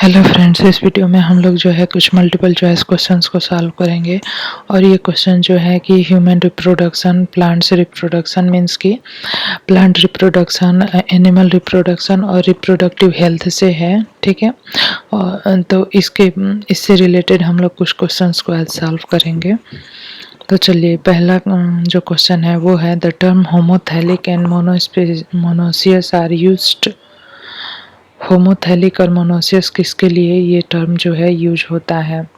Hello friends, इस video में हम लोग जो है कुछ मल्टीपल चॉइस क्वेश्चंस को सॉल्व करेंगे। और ये क्वेश्चन जो है कि human reproduction, plants reproduction means कि प्लांट रिप्रोडक्शन, एनिमल रिप्रोडक्शन और रिप्रोडक्टिव हेल्थ से है, ठीक है। और तो इससे रिलेटेड हम लोग कुछ क्वेश्चंस को आज सॉल्व करेंगे। तो चलिए, पहला जो क्वेश्चन है वो है the term homothallic and monoecious are used. Homothallic और मोनोसियस किसके लिए ये टर्म जो है यूज होता है?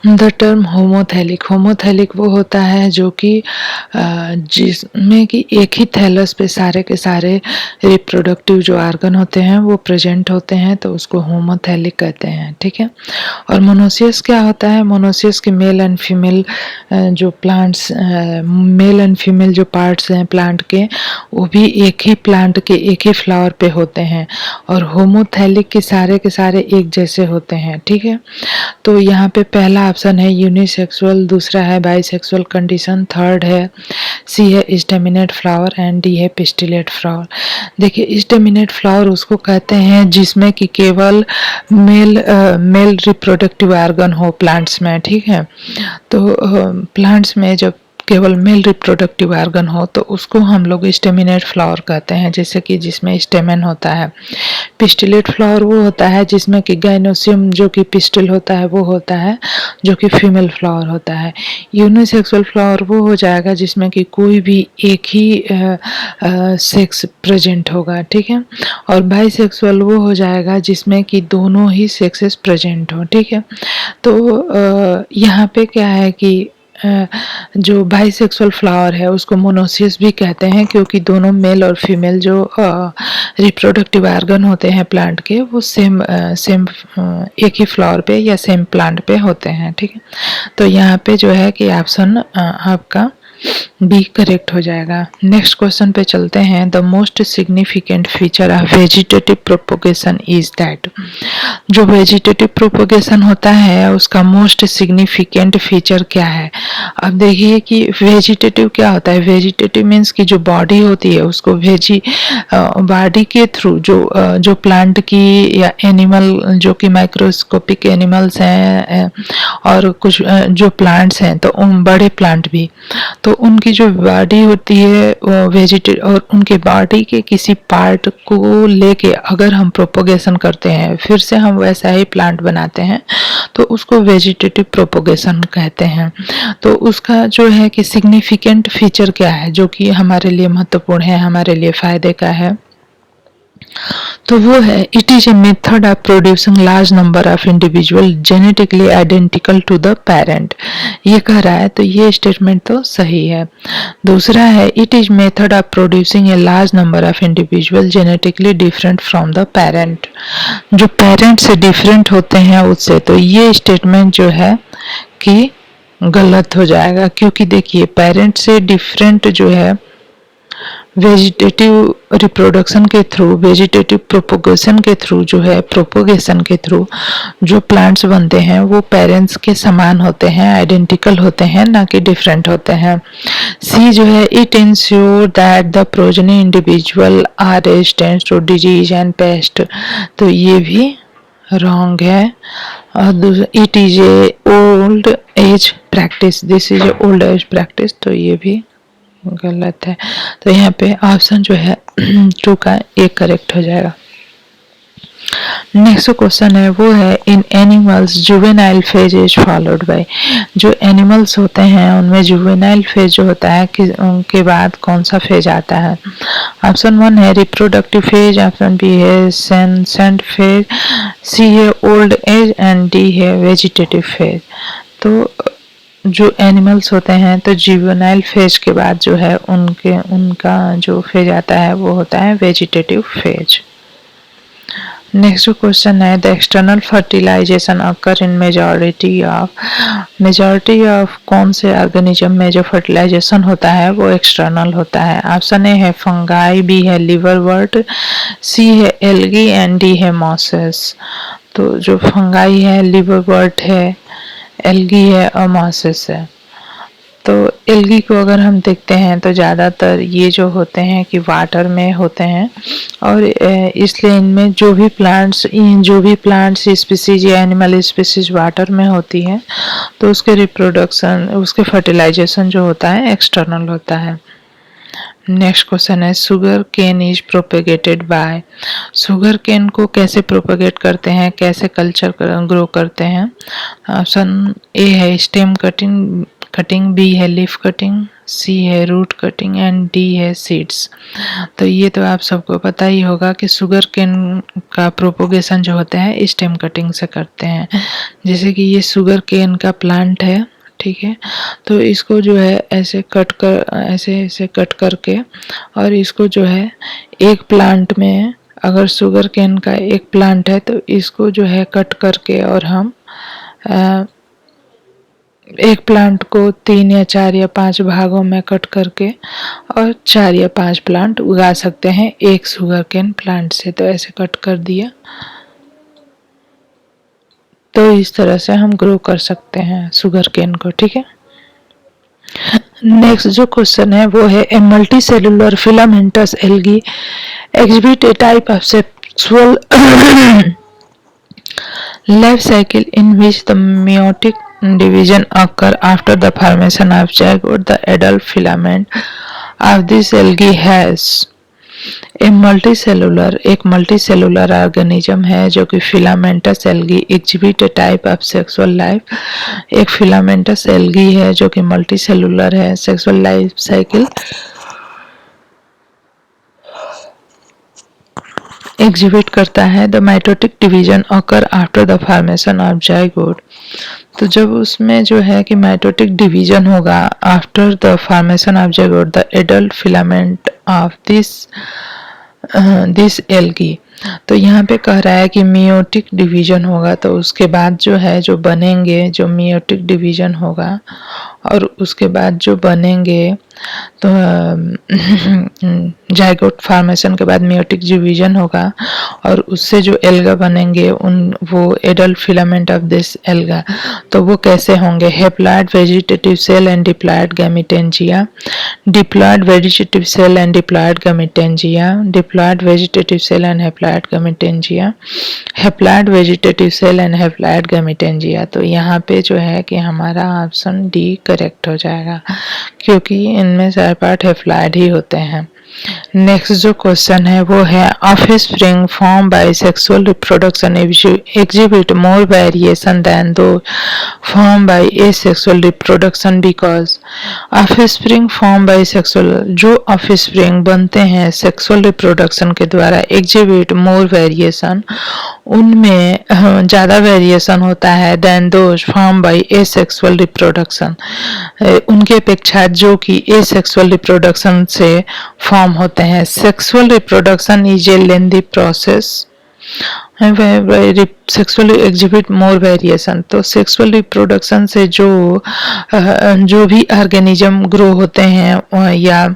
द टर्म होमोथैलिक, होमोथैलिक वो होता है जो कि जिसमें कि एक ही थैलस पे सारे के सारे रिप्रोडक्टिव जो आर्गन होते हैं वो प्रेजेंट होते हैं, तो उसको होमोथैलिक कहते हैं, ठीक है। और मोनोसियस क्या होता है? मोनोसियस की मेल एंड फीमेल जो प्लांट्स, मेल एंड फीमेल जो पार्ट्स हैं प्लांट के, वो भी एक ही प्लांट के एक ही फ्लावर पे होते हैं। और होमोथैलिक के सारे एक जैसे होते हैं, ठीक है। तो यहाँ पे पहला ऑप्शन है यूनिसेक्सुअल, दूसरा है बाइसेक्सुअल कंडीशन, थर्ड है सी है स्टेमिनेट फ्लावर एंड डी है पिस्टिलेट फ्लावर। देखिए, स्टेमिनेट फ्लावर उसको कहते हैं जिसमें कि केवल मेल रिप्रोडक्टिव ऑर्गन हो प्लांट्स में, ठीक है। तो प्लांट्स में जब केवल मेल रिप्रोडक्टिव ऑर्गन हो तो उसको हम लोग स्टेमिनेट फ्लावर कहते हैं, जैसे कि जिसमें स्टेमन होता है। पिस्टिलेट फ्लावर वो होता है जिसमें कि गाइनोसियम जो कि पिस्टिल होता है वो होता है, जो कि फीमेल फ्लावर होता है। यूनिसेक्सुअल फ्लावर वो हो जाएगा जिसमें कि कोई भी एक ही सेक्स प्रेजेंट होगा, ठीक है। और बाइसेक्सुअल वो हो जाएगा जिसमें कि दोनों ही सेक्सेस प्रेजेंट हो, ठीक है। तो यहाँ पे क्या है कि जो बाइसेक्सुअल फ्लावर है उसको मोनोसियस भी कहते हैं, क्योंकि दोनों मेल और फीमेल जो रिप्रोडक्टिव ऑर्गन होते हैं प्लांट के वो सेम एक ही फ्लावर पे या सेम प्लांट पे होते हैं, ठीक है। तो यहाँ पे जो है कि ऑप्शन आपका बी करेक्ट हो जाएगा। नेक्स्ट क्वेश्चन पे चलते हैं। The most significant feature of vegetative propagation is that. जो वेजिटेटिव प्रोपोगेशन होता है उसका मोस्ट सिग्निफिकेंट फीचर क्या है? अब देखिए कि वेजिटेटिव क्या होता है। वेजिटेटिव मीन्स की जो बॉडी होती है उसको बॉडी के थ्रू जो प्लांट की या एनिमल जो कि माइक्रोस्कोपिक एनिमल्स हैं और कुछ जो प्लांट्स हैं, तो बड़े प्लांट भी, तो उनकी जो बॉडी होती है वेजिटेटिव, और उनके बॉडी के किसी पार्ट को लेके अगर हम प्रोपोगेशन करते हैं, फिर से हम वैसा ही प्लांट बनाते हैं, तो उसको वेजिटेटिव प्रोपोगेशन कहते हैं। तो उसका जो है कि सिग्निफिकेंट फीचर क्या है जो कि हमारे लिए महत्वपूर्ण है, हमारे लिए फायदे का है, तो वो है it is a method of producing large number of individual genetically identical to the parent. ये कह रहा है, तो ये स्टेटमेंट तो सही है। दूसरा है it is method of producing a large number of individual genetically different from the parent. जो पेरेंट से डिफरेंट होते हैं उससे, तो ये स्टेटमेंट जो है कि गलत हो जाएगा, क्योंकि देखिए पेरेंट से डिफरेंट जो है वेजिटेटिव रिप्रोडक्शन के थ्रू, वेजिटेटिव प्रोपोगेशन के थ्रू जो है, प्रोपोगेशन के थ्रू जो प्लांट्स बनते हैं वो पेरेंट्स के समान होते हैं, आइडेंटिकल होते हैं, ना कि डिफरेंट होते हैं। सी जो है it ensure that the progeny individual are resistant to disease and pest. तो ये भी रॉन्ग है। और it is a old age practice, this is a old age practice, तो ये भी गलत है। तो यहाँ पे ऑप्शन जो है 2 का एक करेक्ट हो जाएगा। नेक्स्ट क्वेश्चन है वो है in animals juvenile phase is followed by. जो एनिमल्स होते हैं उनमें जुवेनाइल फेज जो होता है कि उनके बाद कौन सा फेज आता है? ऑप्शन 1 है रिप्रोडक्टिव फेज, ऑप्शन बी है सेंसेंट फेज, सी है ओल्ड एज एंड डी है वेजिटेटिव फेज। तो जो एनिमल्स होते हैं तो जुवेनाइल फेज के बाद जो है उनका जो फेज आता है वो होता है वेजिटेटिव फेज। नेक्स्ट क्वेश्चन है the external fertilisation occur in majority of कौन से ऑर्गेनिज्म में जो फर्टिलाइजेशन होता है वो एक्सटर्नल होता है? ऑप्शन ए है फंगाई, बी है लिवरवर्ट, सी है एल्गी एंड डी है मॉसेस। तो जो फंगाई है, लिवरवर्ट है, एल्गी है और मॉसेस है। तो एल्गी को अगर हम देखते हैं तो ज़्यादातर ये जो होते हैं कि वाटर में होते हैं, और इसलिए इनमें जो भी प्लांट्स स्पीसीज या एनिमल स्पीसीज वाटर में होती है तो उसके रिप्रोडक्शन, उसके फर्टिलाइजेशन जो होता है एक्सटर्नल होता है। नेक्स्ट क्वेश्चन है sugar cane is propagated by. Sugar cane को कैसे प्रोपेगेट करते हैं, कैसे कल्चर ग्रो करते हैं? ऑप्शन ए है स्टेम कटिंग, बी है लीफ कटिंग, सी है रूट कटिंग एंड डी है सीड्स। तो ये तो आप सबको पता ही होगा कि शुगर केन का प्रोपोगेशन जो होता है स्टेम कटिंग से करते हैं। जैसे कि ये शुगर केन का प्लांट है, ठीक है, तो इसको जो है ऐसे कट करके, और इसको जो है एक प्लांट में, अगर शुगर केन का एक प्लांट है तो इसको जो है कट करके और हम एक प्लांट को 3 या 4 या 5 भागों में कट करके और 4 या 5 प्लांट उगा सकते हैं एक शुगर केन प्लांट से। तो ऐसे कट कर दिया, तो इस तरह से हम ग्रो कर सकते हैं शुगर केन को, ठीक है। नेक्स्ट जो क्वेश्चन है वो है a multi cellular filamentous algae exhibit a type of sexual life cycle in which the meiotic division occur after the formation of zygote. The adult filament of this algae has एक multi cellular organism है जो कि filamentous algae exhibit A type of sexual life. एक filamentous algae है जो कि multi cellular है, sexual life cycle exhibit करता है। The mitotic division occur after the formation of zygote. तो जब उसमें जो है कि माइटोटिक डिवीजन होगा after the formation of zygote, the adult filament of this algae. तो यहाँ पे कह रहा है कि मियोटिक डिवीजन होगा, तो उसके बाद जो है जो बनेंगे, जो मियोटिक डिवीजन होगा और उसके बाद जो बनेंगे, तो जाइगोट फॉर्मेशन के बाद मियोटिक डिवीजन होगा और उससे जो एल्गा बनेंगे वो adult filament of this alga. तो वो कैसे होंगे? Haploid vegetative cell and diploid gametangia, diploid vegetative cell and diploid gametangia, diploid vegetative cell and haploid gametangia, haploid vegetative cell and haploid gametangia. तो यहाँ पे जो है कि हमारा ऑप्शन डी करेक्ट हो जाएगा, क्योंकि इनमें सारे पार्ट हैप्लॉइड ही होते हैं। नेक्स्ट जो क्वेश्चन है वो है offspring form by sexual reproduction exhibit more variation than those formed by asexual reproduction because offspring form by sexual, जो ऑफस्प्रिंग बनते हैं सेक्सुअल रिप्रोडक्शन के द्वारा, exhibit more variation, उनमें ज़्यादा वेरिएशन होता है than those form by asexual reproduction, उनके अपेक्षा जो कि एसेक्सुअल रिप्रोडक्शन से फॉर्म होते हैं। Sexual reproduction is a lengthy process, sexual exhibit more variation. तो सेक्सुअल रिप्रोडक्शन से जो भी ऑर्गेनिज्म ग्रो होते हैं या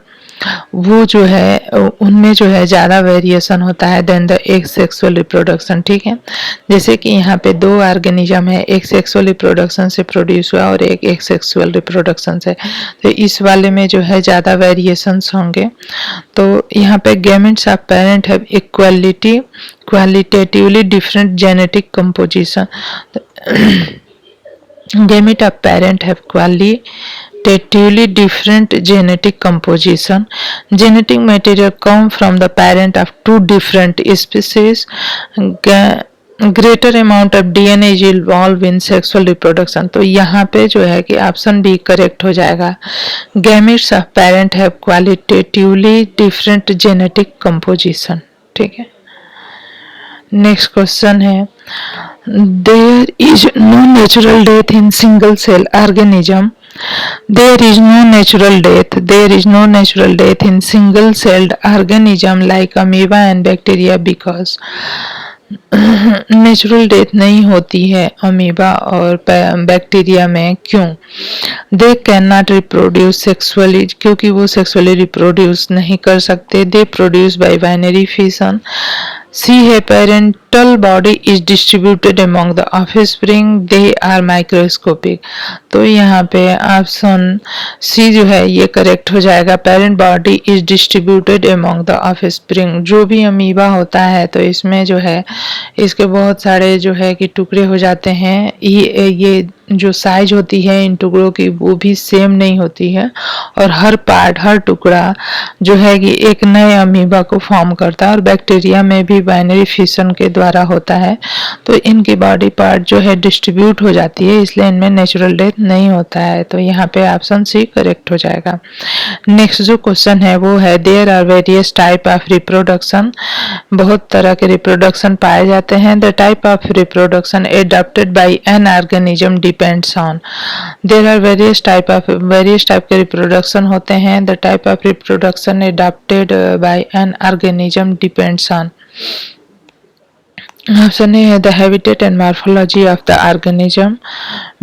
वो जो है उनमें जो है ज़्यादा वेरिएशन होता है देन द एक सेक्सुअल रिप्रोडक्शन, ठीक है। जैसे कि यहाँ पे 2 ऑर्गेनिज्म है, एक सेक्सुअल रिप्रोडक्शन से प्रोड्यूस हुआ और एक सेक्सुअल रिप्रोडक्शन से, तो इस वाले में जो है ज़्यादा वेरिएशंस होंगे। तो यहाँ पे gametes of parent have qualitatively different genetic composition. Gamete of parent have qualitatively different genetic composition. Genetic material come from the parent of 2 different species. Greater amount of DNA is involved in sexual reproduction. तो यहाँ पे जो है कि option B correct हो जाएगा। Gametes of parent have qualitatively different genetic composition, ठीक है। नेक्स्ट क्वेश्चन है there is no natural death in single cell organism. There is no natural death in single-celled organism like amoeba and bacteria because natural death नहीं होती है amoeba और bacteria में। क्यों? They can not reproduce sexually, क्योंकि वो sexually reproduce नहीं कर सकते। They produce by binary fission, C है parental body is distributed among the offspring, they are microscopic. तो यहाँ पे ऑप्शन सी जो है ये करेक्ट हो जाएगा। Parent body is distributed among the offspring. जो भी अमीबा होता है तो इसमें जो है इसके बहुत सारे जो है कि टुकड़े हो जाते हैं। ये जो साइज होती है इन टुकड़ों की वो भी सेम नहीं होती है, और हर पार्ट, हर टुकड़ा जो है कि एक नए अमीबा को फॉर्म करता है। और बैक्टीरिया में भी बाइनरी फिशन के द्वारा होता है, तो इनकी बॉडी पार्ट जो है डिस्ट्रीब्यूट हो जाती है, इसलिए इनमें नेचुरल डेथ नहीं होता है। तो यहाँ पे ऑप्शन सी करेक्ट हो जाएगा। नेक्स्ट जो क्वेश्चन है वो है there are various type of reproduction. बहुत तरह के रिप्रोडक्शन पाए जाते हैं। The type of reproduction adopted by an organism depends on. There are various type के रिप्रोडक्शन होते हैं। The type of reproduction adopted by an organism depends on. Option A है the habitat and morphology of the organism,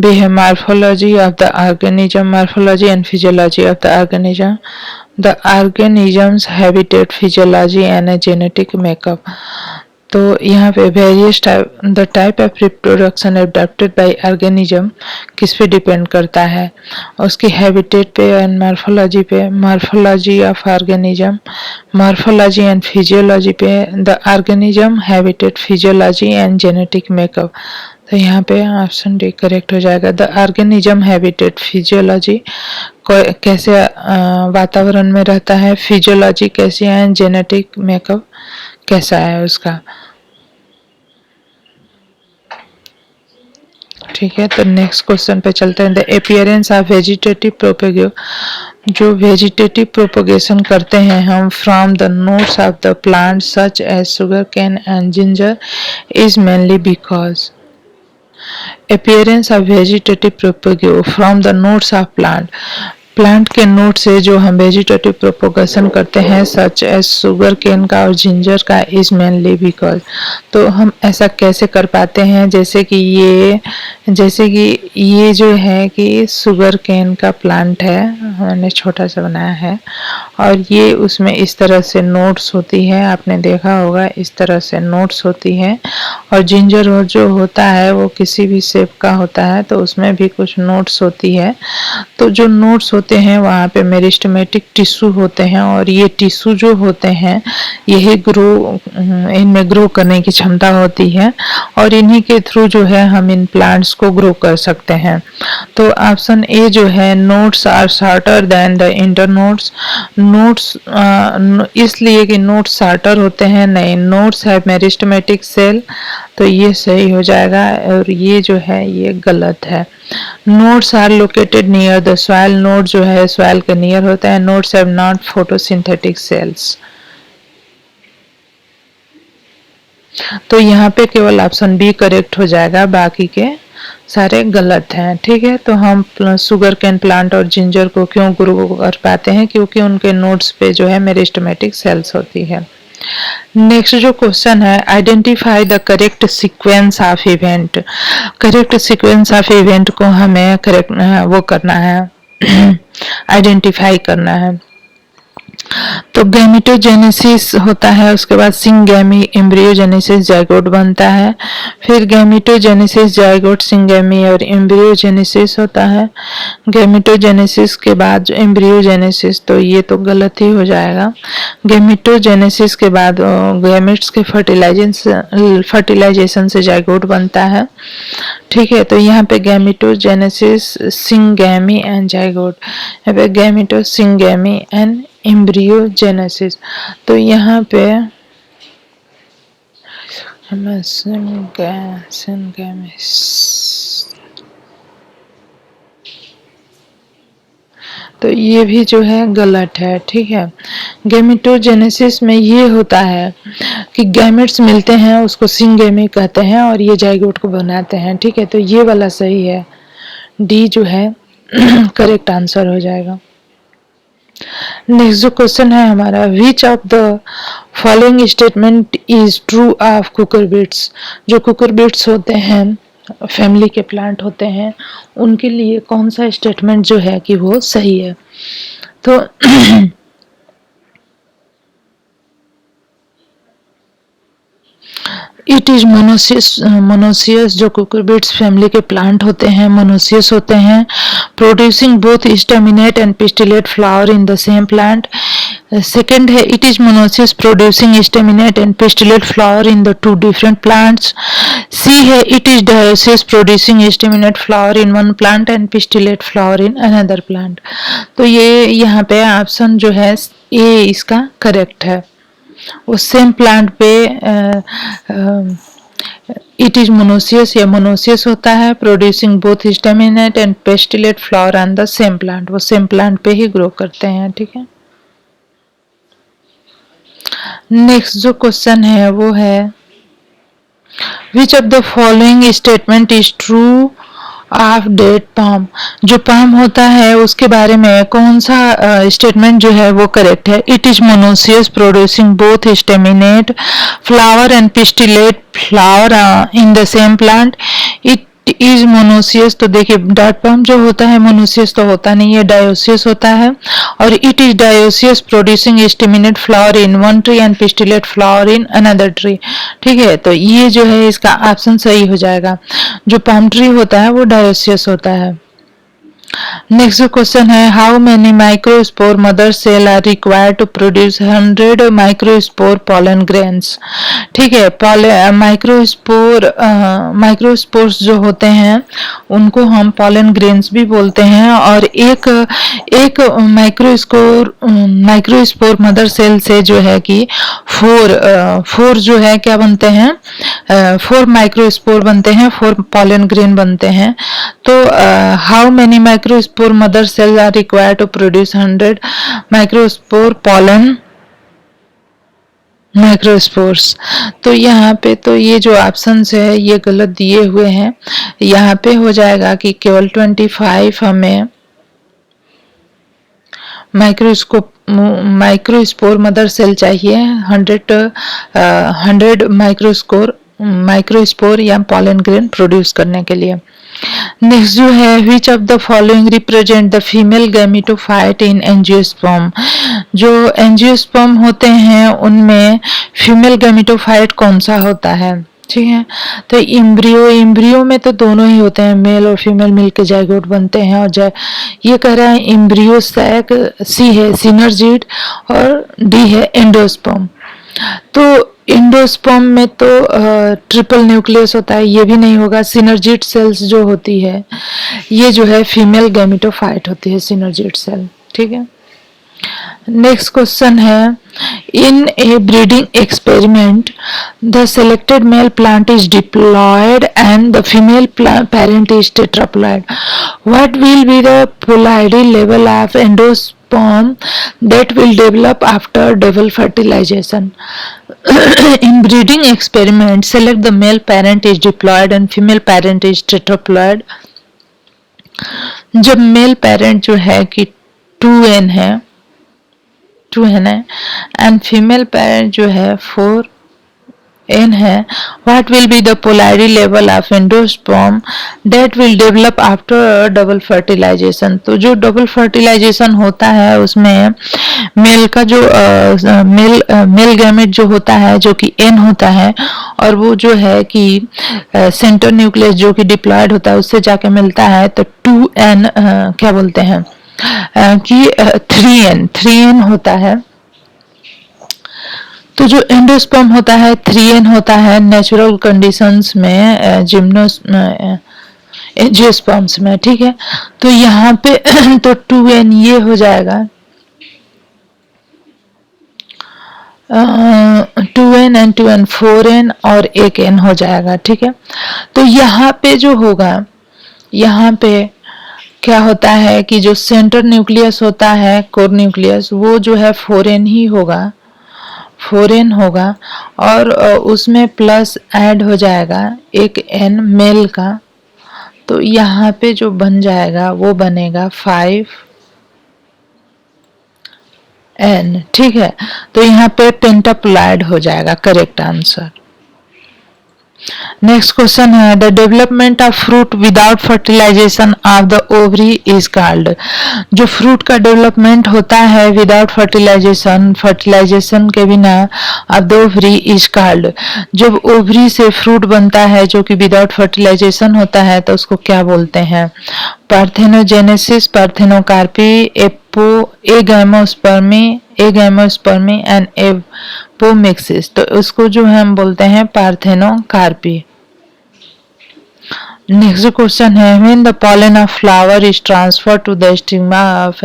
B है morphology of the organism, morphology and physiology of the organism, the organism's habitat, physiology and genetic makeup. तो यहाँ पे various type, the type of reproduction adopted by organism किस पे depend करता है, उसकी habitat पे एंड मॉर्फोलॉजी पे। Morphology of organism, morphology and physiology पे। The organism habitat, physiology and genetic makeup. तो यहाँ पे ऑप्शन डी करेक्ट हो जाएगा। द ऑर्गेनिज्म हैबिटेट, फिजियोलॉजी कैसे वातावरण में रहता है, फिजियोलॉजी कैसी है, जेनेटिक मेकअप कैसा है उसका। ठीक है, तो नेक्स्ट क्वेश्चन पे चलते हैं। The appearance of vegetative propagule, जो वेजिटेटिव प्रोपोगेशन करते हैं हम from the nodes of the plant such as sugar cane and ginger is mainly because. Appearance of vegetative propagule from the nodes of plant, plant के node से जो हम vegetative propagation करते हैं सच एज शुगर केन का और ginger का is mainly because. तो हम ऐसा कैसे कर पाते हैं, जैसे कि ये जो है कि शुगर केन का प्लांट है, मैंने छोटा सा बनाया है, और ये उसमें इस तरह से नोट्स होती है, आपने देखा होगा इस तरह से नोट्स होती है। और जिंजर जो होता है वो किसी भी शेप का होता है, तो उसमें भी कुछ नोट्स होती है। तो जो नोट्स होते हैं वहाँ पे मेरिस्टेमेटिक टिश्यू होते हैं, और ये टिश्यू जो होते हैं यही इनमें ग्रो करने की क्षमता होती है, और इन्हीं के थ्रू जो है हम इन प्लांट्स को ग्रो कर सकते हैं। तो ऑप्शन ए जो है nodes are shorter than the internodes. Nodes इसलिए कि नोट्स शॉर्टर होते हैं, नहीं, नोट्स है मेरिस्टेमेटिक सेल, तो ये सही हो जाएगा, और ये जो है ये गलत है। Nodes are located near the soil, node जो है सॉइल के नियर होता है। Nodes have not photosynthetic cells. तो यहाँ पे केवल ऑप्शन बी करेक्ट हो जाएगा, बाकी के सारे गलत हैं। ठीक है, तो हम शुगर कैन प्लांट और जिंजर को क्यों ग्रो कर पाते हैं, क्योंकि उनके नोट्स पे जो है मेरिस्टेमेटिक सेल्स होती है। नेक्स्ट जो क्वेश्चन है, identify the correct sequence of event. Correct sequence of event को हमें करेक्ट वो करना है, आइडेंटिफाई करना है। तो गैमेटोजेनेसिस होता है, उसके बाद सिंगैमी, एम्ब्रियोजेनेसिस, जाइगोट बनता है, फिर गैमेटोजेनेसिस, जाइगोट, सिंगैमी और एम्ब्रियोजेनेसिस होता है। गैमेटोजेनेसिस के बाद जो एम्ब्रियोजेनेसिस, तो ये तो गलत ही हो जाएगा। गैमेटोजेनेसिस के बाद गैमेट्स के फर्टिलाइजेशन से जाइगोट बनता है। ठीक है, तो यहाँ पे गैमेटोजेनेसिस, सिंगैमी एंड जाइगोट, यहाँ पे गैमेटो, सिंगैमी एंड एम्ब्रियोजेनेसिस। तो यहाँ पे तो ये भी जो है गलत है। ठीक है, गैमेटोजेनेसिस में ये होता है कि गैमेट्स मिलते हैं, उसको सिंगैमी कहते हैं, और ये जाइगोट को बनाते हैं। ठीक है, तो ये वाला सही है, डी जो है करेक्ट आंसर हो जाएगा। नेक्स्ट जो क्वेश्चन है हमारा, विच of the following statement is true of cucurbits. जो कुकुरबिट्स होते हैं, फैमिली के प्लांट होते हैं, उनके लिए कौन सा स्टेटमेंट जो है कि वो सही है। तो इट इज मोनोसियस। मोनोसियस जो कुकुरबिट्स फैमिली के प्लांट होते हैं मोनोसियस होते हैं, producing both staminate and pistillate flower in the same plant. Second है it is monoecious producing staminate and pistillate flower in the two different plants. C है it is dioecious producing staminate flower in one plant and pistillate flower in another plant. तो ये यहाँ पे option जो है ए इसका correct है। उस सेम प्लांट पे इट इज मोनोसियस या मोनोसियस होता है, producing both staminate and pistillate flower on the same plant. वो सेम प्लांट पे ही ग्रो करते हैं, ठीक है। नेक्स्ट जो क्वेश्चन है वो है which of the following statement is true of date palm. जो पाम होता है उसके बारे में कौन सा स्टेटमेंट जो है वो करेक्ट है। It is monoecious producing both staminate flower and pistillate flower in the same plant. It is monoecious, तो देखिए डेट पाम जो होता है मोनोसियस तो होता नहीं है, डायोसियस होता है। और it is dioecious producing staminate flower in one tree and pistillate flower in another tree. ठीक है, तो ये जो है इसका ऑप्शन सही हो जाएगा। जो पाम ट्री होता है वो डायोसियस होता है। नेक्स्ट क्वेश्चन है how many microspore mother cell are required to produce 100 microspore pollen grains. ठीक है, माइक्रोस्पोर्स जो होते हैं उनको हम पॉलन ग्रेन्स भी बोलते हैं। और एक माइक्रोस्पोर मदर सेल से जो है कि फोर जो है क्या बनते हैं, 4 माइक्रोस्पोर बनते हैं, 4 पॉलन ग्रेन बनते हैं। तो how many microspore mother cells are required to produce 100 microspore pollen microspores. तो यहाँ पे तो ये जो ऑप्शन है ये गलत दिए हुए हैं। यहाँ पे हो जाएगा कि केवल 25 हमें माइक्रोस्पोर मदर सेल चाहिए 100 माइक्रोस्पोर या पॉलन ग्रेन प्रोड्यूस करने के लिए। नेक्स्ट जो है which of the following represent the female gametophyte in angiosperm. जो एंजियोस्पर्म होते हैं उनमें फीमेल गैमेटोफाइट कौन सा होता है। ठीक है, तो इम्ब्रियो में तो दोनों ही होते हैं, मेल और फीमेल मिलकर जाइगोट बनते हैं। और ये कह रहा है इम्ब्रियो सैक, सी है सिनर्जिड और डी है एंडोस्पर्म। तो एंडोस्पर्म में तो ट्रिपल न्यूक्लियस होता है, ये भी नहीं होगा। सिनर्जिड सेल्स जो होती है ये जो है फीमेल गैमेटोफाइट होती है सिनर्जिड सेल। ठीक है, नेक्स्ट क्वेश्चन है in a breeding experiment the selected male plant is diploid and the female parent is tetraploid. What will be the polarity level of endosperm that will develop after double fertilization? In breeding experiment, select the male parent is diploid and female parent is tetraploid. जब male parent जो है कि 2n है and female parent जो है 4n है, what will be the polarity level of endosperm that will develop after double fertilization? तो जो डबल फर्टिलाइजेशन होता है उसमें मेल का जो मेल गैमेट जो होता है जो कि n होता है और वो जो है कि सेंटर न्यूक्लियस जो कि डिप्लॉयड होता है उससे जाके मिलता है, तो 2n क्या बोलते हैं कि 3n होता है। तो जो एंडोस्पर्म होता है 3n होता है नेचुरल कंडीशंस में एंजियोस्पर्म्स में। ठीक है, तो यहाँ पे तो 2n ये हो जाएगा 2n एंड 2n 4n और 1n हो जाएगा। ठीक है, तो यहाँ पे जो होगा यहाँ पे क्या होता है कि जो सेंटर न्यूक्लियस होता है कोर न्यूक्लियस वो जो है 4n ही होगा, 4n होगा और उसमें प्लस ऐड हो जाएगा एक n मेल का, तो यहाँ पे जो बन जाएगा वो बनेगा 5n। ठीक है, तो यहाँ पे पेंटाप्लॉयड हो जाएगा करेक्ट आंसर। नेक्स्ट क्वेश्चन है the development of fruit without fertilisation of the ovary is called. जो फ्रूट का डेवलपमेंट होता है विदाउट फर्टिलाइजेशन, फर्टिलाइजेशन के बिना of the ovary is called. जब ओवरी से फ्रूट बनता है जो कि विदाउट फर्टिलाइजेशन होता है तो उसको क्या बोलते हैं? Parthenogenesis, parthenocarpy, agamospermy and apomixis. तो उसको जो है हम बोलते हैं पार्थेनोकार्पी। नेक्स्ट क्वेश्चन है when the pollen of flower is transferred to the stigma of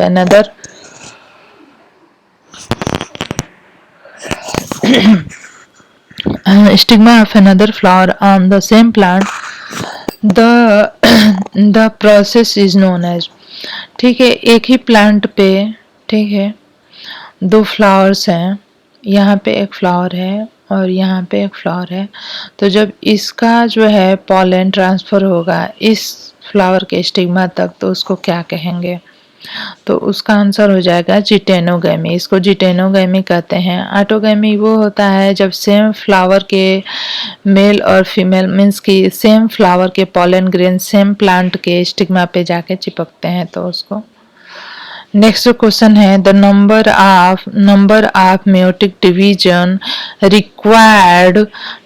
another flower on the same plant, the process is known as। ठीक है, एक ही प्लांट पे, ठीक है, दो फ्लावर्स हैं, यहाँ पे एक फ्लावर है और यहाँ पे एक फ्लावर है। तो जब इसका जो है पॉलन ट्रांसफर होगा इस फ्लावर के स्टिग्मा तक तो उसको क्या कहेंगे? तो उसका आंसर हो जाएगा जिटेनोगैमी। इसको जिटेनोगैमी कहते हैं। ऑटोगैमी वो होता है जब सेम फ्लावर के मेल और फीमेल मीन्स की सेम फ्लावर के पॉलन ग्रेन सेम प्लांट के स्टिग्मा पे जाके चिपकते हैं तो उसको। नेक्स्ट क्वेश्चन है the number of meiotic division required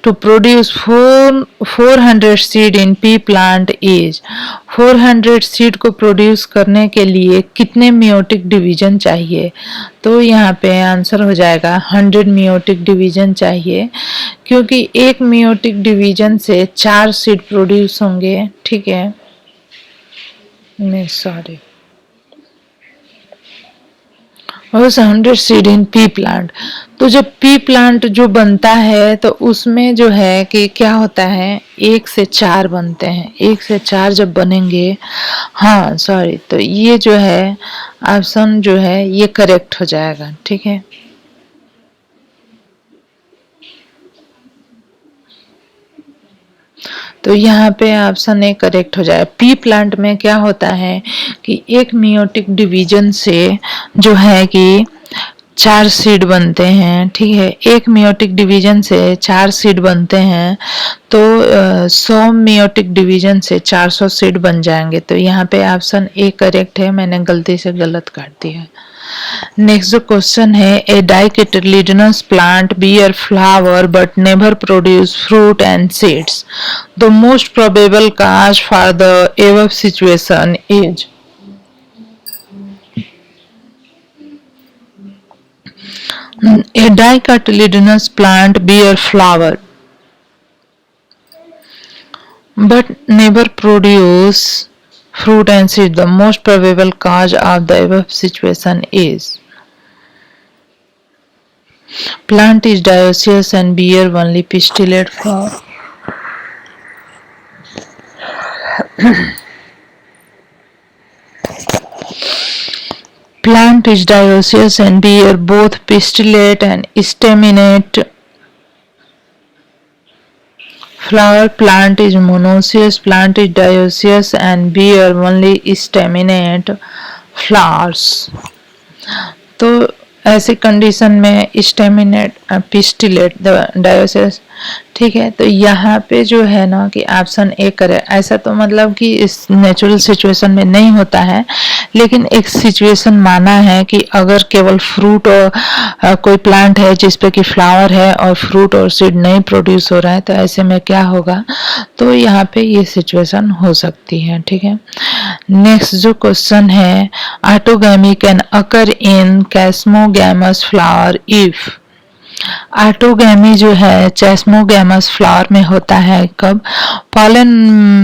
to produce 400 seed in pea plant is. 400 seed को प्रोड्यूस करने के लिए कितने meiotic डिवीजन चाहिए? तो यहाँ पे आंसर हो जाएगा 100 meiotic डिवीजन चाहिए, क्योंकि एक meiotic डिवीजन से 4 सीड प्रोड्यूस होंगे। ठीक है, नहीं sorry, 100 seed in pea plant. तो जब पी प्लांट जो बनता है तो उसमें जो है कि क्या होता है, 1 से 4 बनते हैं। 1 से 4 जब बनेंगे, हाँ सॉरी, तो ये जो है ऑप्शन जो है ये करेक्ट हो जाएगा। ठीक है, तो यहाँ पे ऑप्शन ए करेक्ट हो जाए। पी प्लांट में क्या होता है कि एक meiotic डिवीजन से जो है कि 4 सीड बनते हैं। ठीक है, एक meiotic डिवीजन से 4 सीड बनते हैं तो 100 meiotic डिवीजन से 400 सीड बन जाएंगे। तो यहाँ पे ऑप्शन ए करेक्ट है, मैंने गलती से गलत काट दिया है। नेक्स्ट जो क्वेश्चन है a dicotyledonous plant bear flower but never produce fruit and seeds. The most probable cause for the above situation is। A dicotyledonous plant bear flower but never produce fruit and seed. The most probable cause of the above situation is। Plant is dioecious and bear only pistillate flower। Plant is dioecious and bear both pistillate and staminate flower। Plant is monoecious, plant is dioecious and bear only staminate flowers। तो ऐसी condition में staminate pistillate डायोसिस। ठीक है, तो यहाँ पे जो है ना कि ऑप्शन ए करे। ऐसा तो मतलब कि इस नेचुरल सिचुएशन में नहीं होता है, लेकिन एक सिचुएशन माना है कि अगर केवल फ्रूट और कोई प्लांट है जिस पे कि फ्लावर है और फ्रूट और सीड नहीं प्रोड्यूस हो रहा है तो ऐसे में क्या होगा, तो यहाँ पे ये सिचुएशन हो सकती है। ठीक है, नेक्स्ट जो क्वेश्चन है autogamy can occur in chasmogamous flower if. Autogamy जो है चेस्मोगैमस फ्लावर में होता है कब? Pollen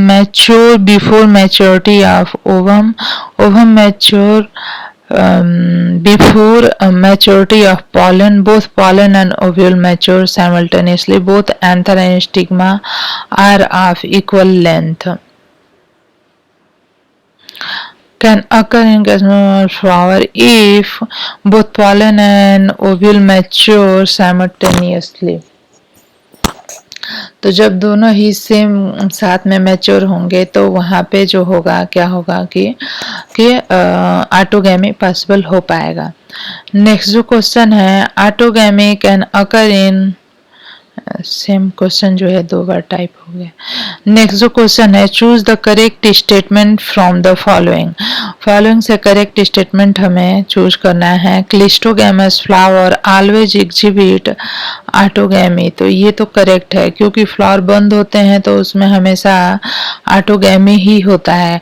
mature before maturity of ovum, ovum mature before maturity of pollen, both pollen and ovule mature simultaneously, both anther and stigma are of equal length, can occur in casemate flower if both pollen and ovule mature simultaneously। तो जब दोनों ही same साथ में mature होंगे तो वहाँ पे जो होगा क्या होगा कि ऑटोगैमी पॉसिबल हो पाएगा। नेक्स्ट जो क्वेश्चन है autogamy can occur in same question जो है 2 बार टाइप हो गया। नेक्स्ट जो क्वेश्चन है, choose the correct statement from the following. Following से करेक्ट स्टेटमेंट हमें चूज करना है। Cleistogamous flower always exhibit autogamy, तो ये तो करेक्ट है क्योंकि फ्लावर बंद होते हैं तो उसमें हमेशा ऑटोगैमी ही होता है।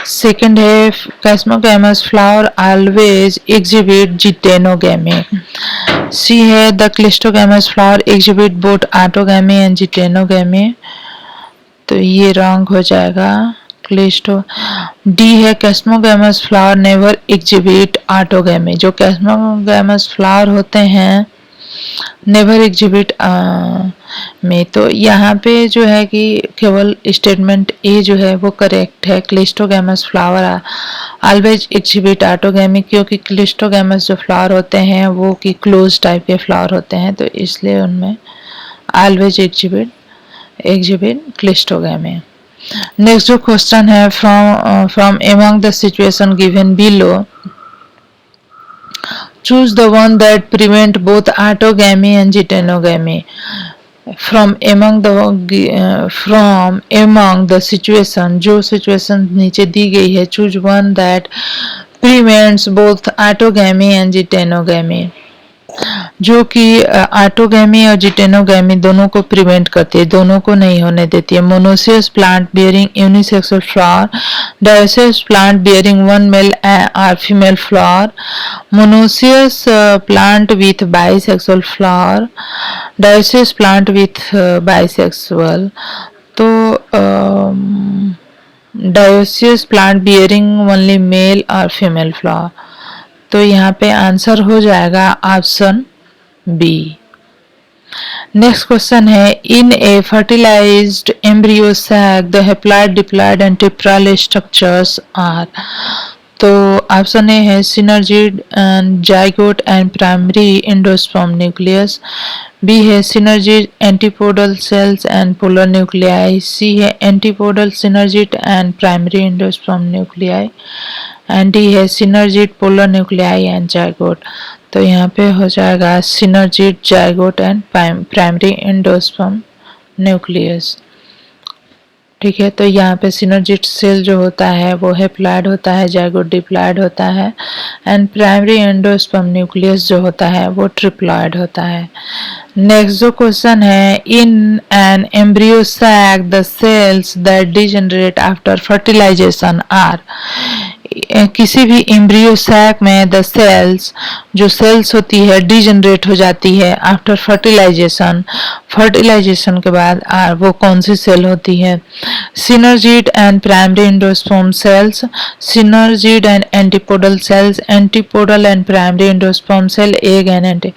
सेकंड है, chasmogamous flower always exhibit geitonogamy. C है, the cleistogamous flower exhibit both autogamy and geitonogamy, तो ये रॉन्ग हो जाएगा। क्लिस्टो डी है, chasmogamous flower never exhibit autogamy. जो कैस्मोगैमस फ्लावर होते हैं नेवर एग्जिबिट में, तो यहाँ पे जो है कि केवल स्टेटमेंट ए जो है वो करेक्ट है। Cleistogamous flower always exhibit autogamy, क्योंकि क्लिस्टोगैमस जो फ्लावर होते हैं वो कि क्लोज टाइप के फ्लावर होते हैं, तो इसलिए उनमें ऑलवेज एग्जिबिट क्लिस्टोगैमी। नेक्स्ट जो क्वेश्चन है, from among the situation given below choose the one that prevent both autogamy and geitonogamy. From among the situation, जो situation नीचे दी गई है, choose one that prevents both autogamy and geitonogamy, जो कि autogamy और जिटेनोगैमी दोनों को प्रिवेंट करती है, दोनों को नहीं होने देती है। Monoecious plant bearing unisexual flower, dioecious plant bearing one male और female flower, monoecious plant with bisexual flower, dioecious plant with bisexual, तो dioecious plant bearing only male और फीमेल फ्लावर, तो यहाँ पे आंसर हो जाएगा ऑप्शन बी। नेक्स्ट क्वेश्चन है, in a fertilized embryo sac the haploid diploid and टेट्रल structures are, तो ऑप्शन ए है synergid and zygote and primary endosperm nucleus, B है synergid antipodal cells and polar nuclei, C है antipodal synergid and primary endosperm nuclei, and D है synergid polar nuclei and zygote, तो यहाँ पे हो जाएगा synergid zygote and primary endosperm nucleus. ठीक है, तो यहाँ पे सिनर्जिड सेल जो होता है वो हैप्लॉइड होता है, जाइगोट डिप्लॉइड होता है, एंड प्राइमरी एंडोस्पर्म न्यूक्लियस जो होता है वो ट्रिप्लॉइड होता है। नेक्स्ट जो क्वेश्चन है, in an embryo sac the cells that degenerate after fertilisation are, किसी भी एम्ब्रियो सैक में द सेल्स जो सेल्स होती है डिजेनरेट हो जाती है आफ्टर फर्टिलाइजेशन, फर्टिलाइजेशन के बाद वो कौन सी सेल होती है? Synergid and primary endosperm cells, synergid and antipodal cells, antipodal and primary endosperm cell, egg and anti,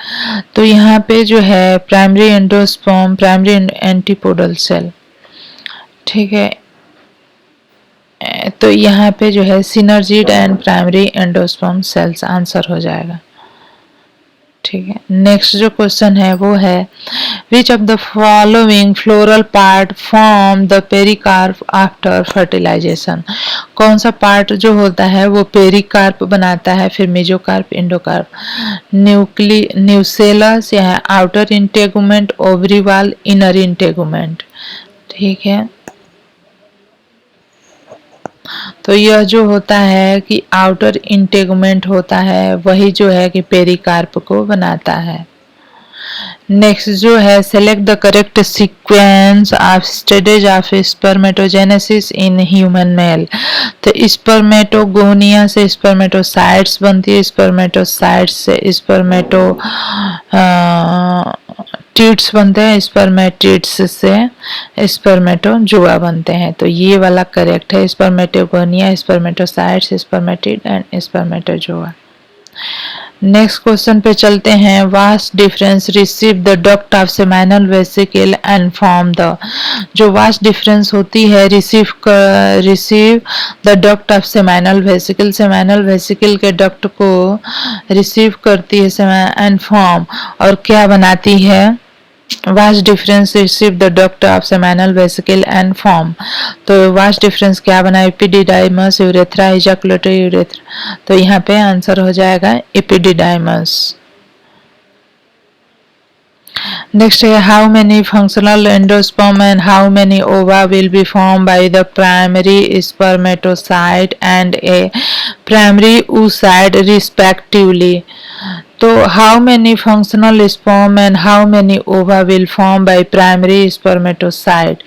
तो यहाँ पे जो है primary endosperm primary antipodal cell. ठीक है, तो यहाँ पे जो है synergid and primary endosperm cells answer हो जाएगा। ठीक है, नेक्स्ट जो क्वेश्चन है वो है, which of the following floral part form the pericarp after fertilisation, कौन सा पार्ट जो होता है वो पेरिकार्प बनाता है, फिर मेजोकार्प, एंडोकार्प, न्यूसेलस या आउटर इंटेगुमेंट, ओवरीवाल, इनर इंटेगुमेंट। ठीक है, तो यह जो होता है कि आउटर इंटेगुमेंट होता है वही जो है कि पेरिकार्प को बनाता है। नेक्स्ट जो है, select the correct sequence of stages of spermatogenesis in human male, तो स्पर्मेटोगोनिया से स्पर्मेटोसाइट्स बनती है, स्पर्मेटोसाइट्स से टीट्स बनते हैं, स्पर्मेटिड्स से स्पर्मेटोजुआ बनते हैं, तो ये वाला करेक्ट है, spermatogonia, spermatocytes, spermatid and spermatozoa. Next question पे चलते हैं, vast difference receive the duct of seminal vesicle and form the, जो वास्ट डिफरेंस होती है receive the duct of seminal vesicle, seminal vesicle के डक्ट को रिसीव करती है एंड फॉर्म, और क्या बनाती है? Vast difference receive the duct of seminal vesicle and form, तो वास्ट डिफरेंस क्या बना? एपिडिडाइमस, यूरेथ्रा, इजैकुलेटरी यूरेथ्रा, तो यहाँ पे आंसर हो जाएगा epididymis. Next, how many functional endosperm and how many ova will be formed by the primary spermatocyte and a primary oocyte respectively. So, how many functional sperm and how many ova will form by primary spermatocyte?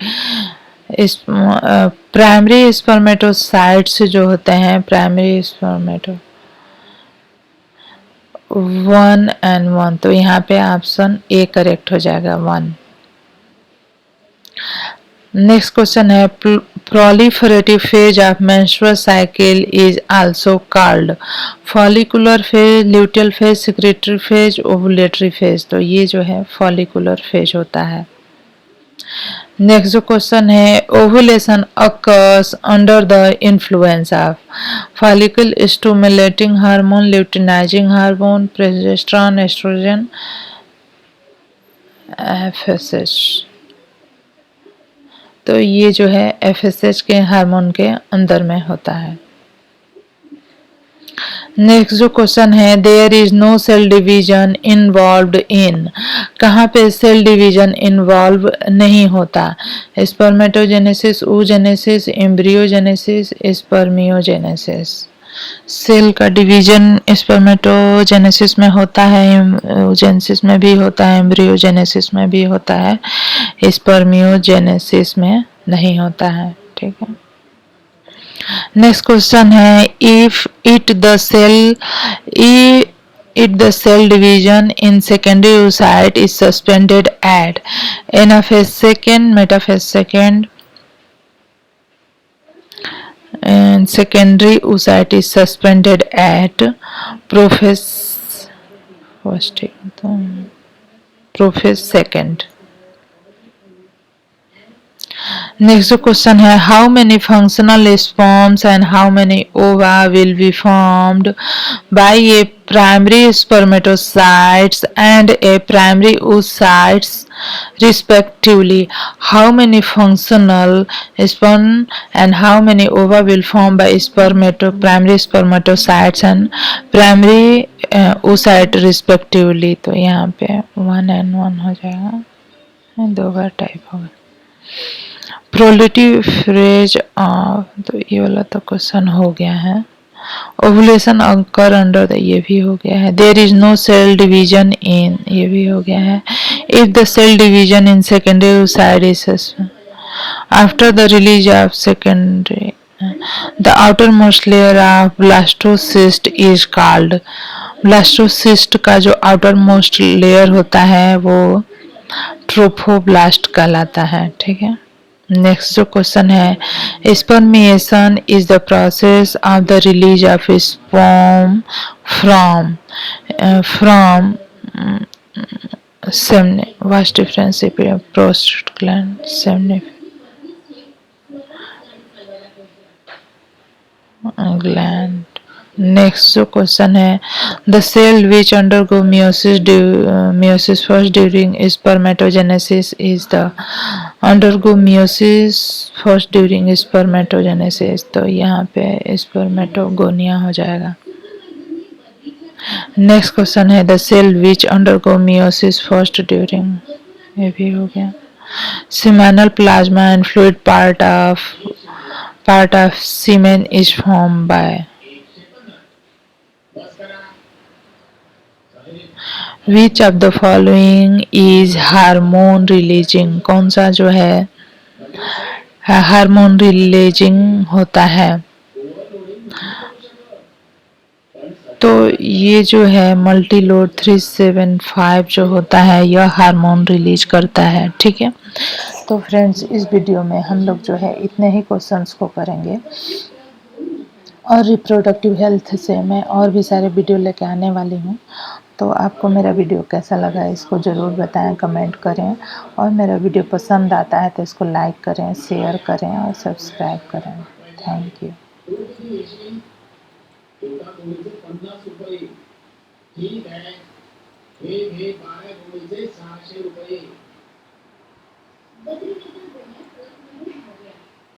इस primary spermatocytes जो होते हैं, primary स्पर्मेटो 1 and 1, तो यहाँ पे option A correct हो जाएगा 1। Next question है proliferative phase of menstrual cycle is also called follicular phase, luteal phase, secretory phase, ovulatory phase। तो ये जो है follicular phase होता है। नेक्स्ट जो क्वेश्चन है ovulation occurs under the influence of follicle stimulating hormone, luteinizing hormone, progesterone, estrogen, FSH। तो ये जो है FSH के हार्मोन के अंदर में होता है। नेक्स्ट जो क्वेश्चन है there is no cell division involved in, कहाँ पे सेल डिवीजन इन्वॉल्व नहीं होता? Spermatogenesis, oogenesis, embryogenesis, spermiogenesis. Cell का डिवीजन स्पर्मेटोजेनेसिस में होता है, oogenesis में भी होता है, एम्ब्रियोजेनेसिस में भी होता है, स्पर्मियोजेनेसिस में नहीं होता है। ठीक है। नेक्स्ट क्वेश्चन है if it the cell division in secondary oocyte is suspended at anaphase second, metaphase second, and secondary oocyte is suspended at prophase first, prophase second। Next question है how many functional sperms and how many ova will be formed by a primary spermatocytes and a primary oocytes respectively? How many functional sperm and how many ova will form by primary spermatocytes and primary oocyte respectively? तो यहाँ पे 1 and 1 हो जाएगा, दो बार type होगा। प्रोलिफरेज तो ये वाला तो क्वेश्चन हो गया है। ओवुलेशन अकर अंडर द, ये भी हो गया है। There is no cell division in, ये भी हो गया है। If the cell division in secondary oocyte is after the release of secondary the outermost layer of blastocyst is called, blastocyst का जो आउटर मोस्ट लेयर होता है वो ट्रोफोब्लास्ट कहलाता है। ठीक है। नेक्स्ट जो क्वेश्चन है spermiation is the process of the release of sperm from semen, what's difference prostate gland semen gland. Next जो क्वेश्चन है the cell which undergo meiosis first during spermatogenesis is the undergo meiosis first during spermatogenesis। तो यहाँ पे spermatogonia हो जाएगा। Next question है the cell which undergo meiosis first during, ये भी हो गया। seminal plasma and fluid part of semen is formed by which of the following is hormone releasing, कौन सा जो है हार्मोन रिलीजिंग होता है? तो ये जो है मल्टीलोड 375 जो होता है यह हार्मोन रिलीज करता है। ठीक है। तो फ्रेंड्स इस वीडियो में हम लोग जो है इतने ही क्वेश्चंस को करेंगे और रिप्रोडक्टिव हेल्थ से मैं और भी सारे वीडियो लेके आने वाली हूँ। तो आपको मेरा वीडियो कैसा लगा इसको ज़रूर बताएं, कमेंट करें और मेरा वीडियो पसंद आता है तो इसको लाइक करें, शेयर करें और सब्सक्राइब करें। Thank you. ठीक है, हे 12 गोळीचे 600 रुपये।